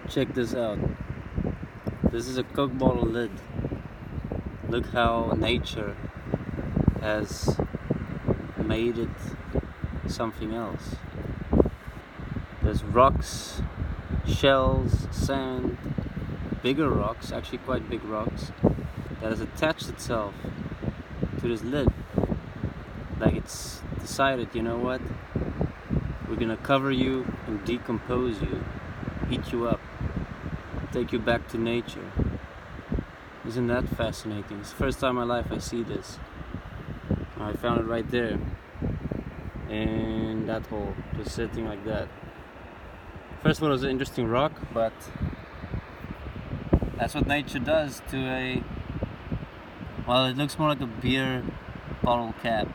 Check this out. This is a Coke bottle lid. Look how nature has made it something else. There's rocks, shells, sand, bigger rocks, actually quite big rocks, that has attached itself to this lid. Like it's decided, you know what? We're gonna cover you and decompose you, heat you up, take you back to nature. Isn't that fascinating? It's the first time in my life I see this. I found it right there in that hole, just sitting like that. First one was an interesting rock, but that's what nature does to a, well, it looks more like a beer bottle cap.